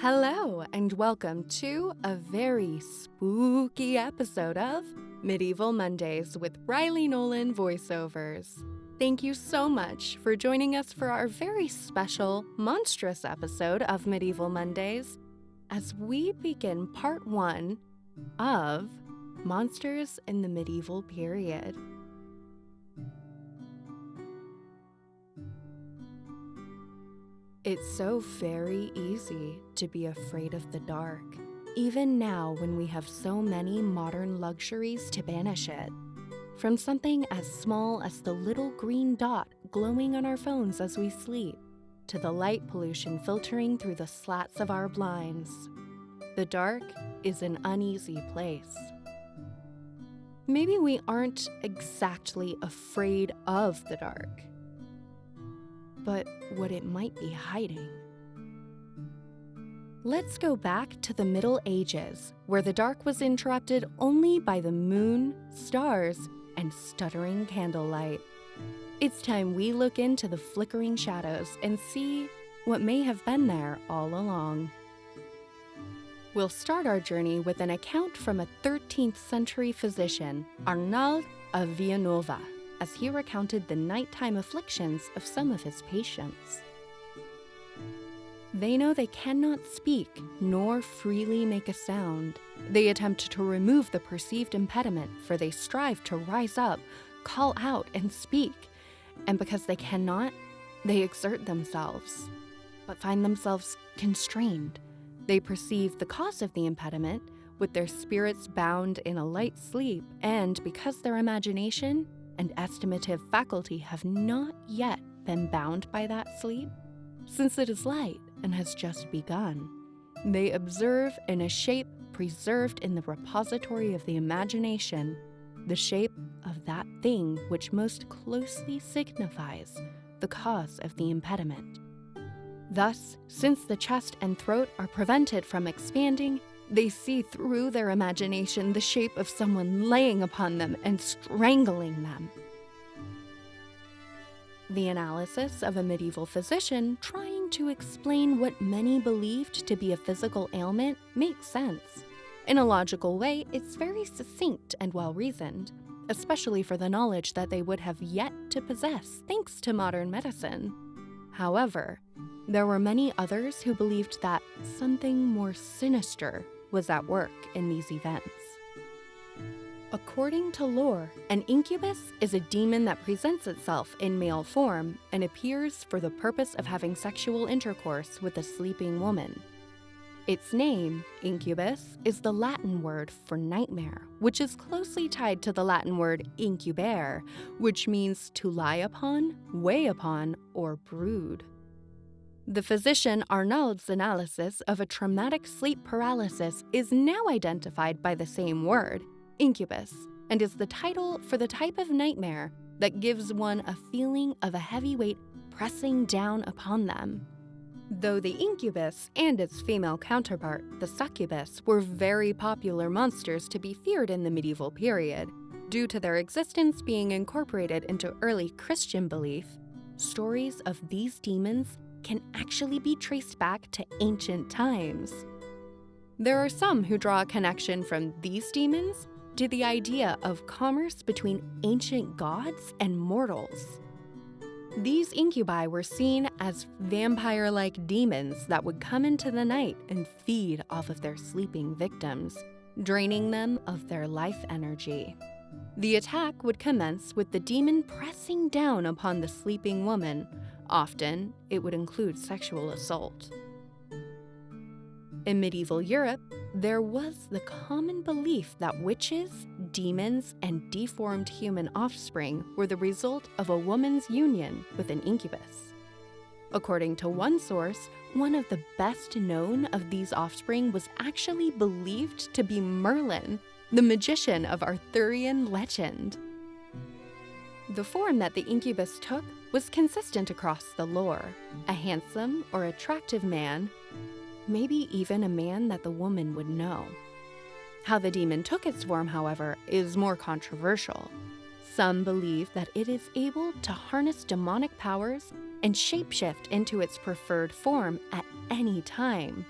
Hello, and welcome to a very spooky episode of Medieval Mondays with Riley Nolan voiceovers. Thank you so much for joining us for our very special, monstrous episode of Medieval Mondays as we begin part 1 of Monsters in the Medieval Period. It's so very easy to be afraid of the dark, even now when we have so many modern luxuries to banish it. From something as small as the little green dot glowing on our phones as we sleep, to the light pollution filtering through the slats of our blinds. The dark is an uneasy place. Maybe we aren't exactly afraid of the dark, but what it might be hiding. Let's go back to the Middle Ages, where the dark was interrupted only by the moon, stars, and stuttering candlelight. It's time we look into the flickering shadows and see what may have been there all along. We'll start our journey with an account from a 13th century physician, Arnauld of Villanova, as he recounted the nighttime afflictions of some of his patients. They know they cannot speak nor freely make a sound. They attempt to remove the perceived impediment, for they strive to rise up, call out, and speak. And because they cannot, they exert themselves, but find themselves constrained. They perceive the cause of the impediment, with their spirits bound in a light sleep, and because their imagination and estimative faculty have not yet been bound by that sleep, since it is light and has just begun, they observe in a shape preserved in the repository of the imagination, the shape of that thing which most closely signifies the cause of the impediment. Thus, since the chest and throat are prevented from expanding, they see through their imagination the shape of someone laying upon them and strangling them. The analysis of a medieval physician trying to explain what many believed to be a physical ailment makes sense. In a logical way, it's very succinct and well-reasoned, especially for the knowledge that they would have yet to possess thanks to modern medicine. However, there were many others who believed that something more sinister was at work in these events. According to lore, an incubus is a demon that presents itself in male form and appears for the purpose of having sexual intercourse with a sleeping woman. Its name, incubus, is the Latin word for nightmare, which is closely tied to the Latin word incubare, which means to lie upon, weigh upon, or brood. The physician Arnauld's analysis of a traumatic sleep paralysis is now identified by the same word, incubus, and is the title for the type of nightmare that gives one a feeling of a heavy weight pressing down upon them. Though the incubus and its female counterpart, the succubus, were very popular monsters to be feared in the medieval period, due to their existence being incorporated into early Christian belief, stories of these demons can actually be traced back to ancient times. There are some who draw a connection from these demons to the idea of commerce between ancient gods and mortals. These incubi were seen as vampire-like demons that would come into the night and feed off of their sleeping victims, draining them of their life energy. The attack would commence with the demon pressing down upon the sleeping woman. Often, it would include sexual assault. In medieval Europe, there was the common belief that witches, demons, and deformed human offspring were the result of a woman's union with an incubus. According to one source, one of the best known of these offspring was actually believed to be Merlin, the magician of Arthurian legend. The form that the incubus took was consistent across the lore: a handsome or attractive man, maybe even a man that the woman would know. How the demon took its form, however, is more controversial. Some believe that it is able to harness demonic powers and shapeshift into its preferred form at any time.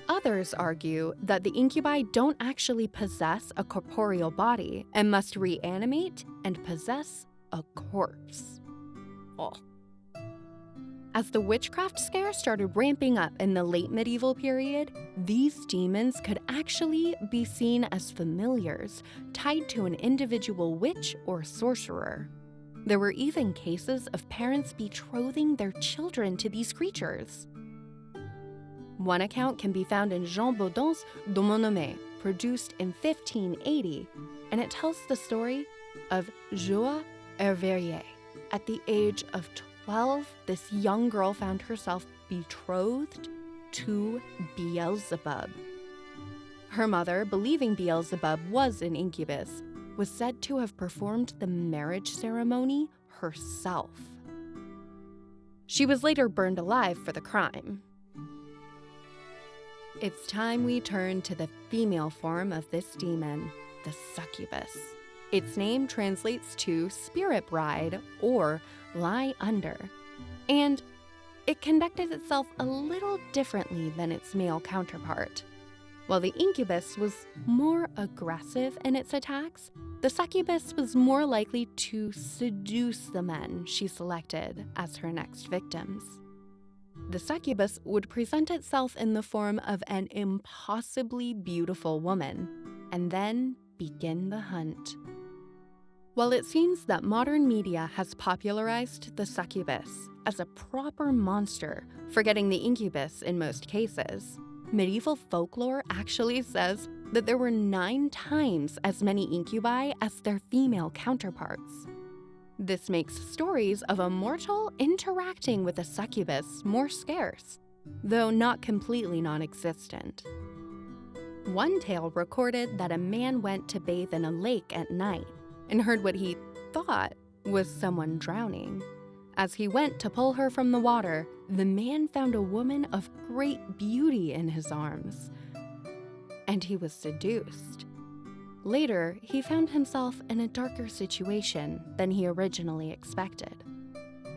Others argue that the incubi don't actually possess a corporeal body and must reanimate and possess a corpse. Oh. As the witchcraft scare started ramping up in the late medieval period, these demons could actually be seen as familiars tied to an individual witch or sorcerer. There were even cases of parents betrothing their children to these creatures. One account can be found in Jean Baudon's De Monnomet, produced in 1580, and it tells the story of Joie Herverier. At the age of 12, this young girl found herself betrothed to Beelzebub. Her mother, believing Beelzebub was an incubus, was said to have performed the marriage ceremony herself. She was later burned alive for the crime. It's time we turn to the female form of this demon, the succubus. Its name translates to spirit bride or lie under, and it conducted itself a little differently than its male counterpart. While the incubus was more aggressive in its attacks, the succubus was more likely to seduce the men she selected as her next victims. The succubus would present itself in the form of an impossibly beautiful woman, and then begin the hunt. While it seems that modern media has popularized the succubus as a proper monster, forgetting the incubus in most cases, medieval folklore actually says that there were 9 times as many incubi as their female counterparts. This makes stories of a mortal interacting with a succubus more scarce, though not completely non-existent. One tale recorded that a man went to bathe in a lake at night and heard what he thought was someone drowning. As he went to pull her from the water, the man found a woman of great beauty in his arms, and he was seduced. Later, he found himself in a darker situation than he originally expected.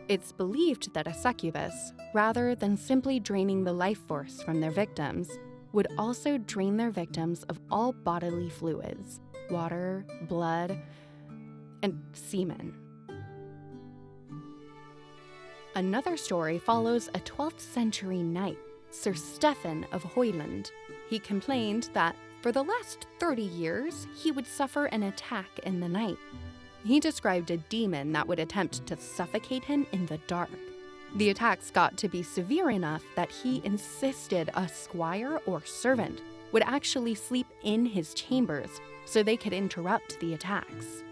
It's believed that a succubus, rather than simply draining the life force from their victims, would also drain their victims of all bodily fluids, water, blood, and semen. Another story follows a 12th century knight, Sir Stephen of Hoyland. He complained that for the last 30 years, he would suffer an attack in the night. He described a demon that would attempt to suffocate him in the dark. The attacks got to be severe enough that he insisted a squire or servant would actually sleep in his chambers so they could interrupt the attacks.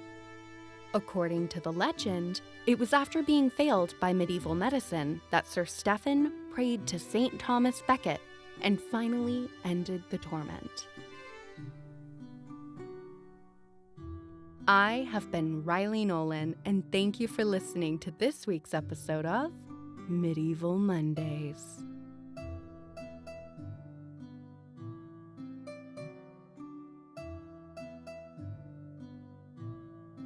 According to the legend, it was after being failed by medieval medicine that Sir Stephen prayed to St. Thomas Becket and finally ended the torment. I have been Riley Nolan, and thank you for listening to this week's episode of Medieval Mondays.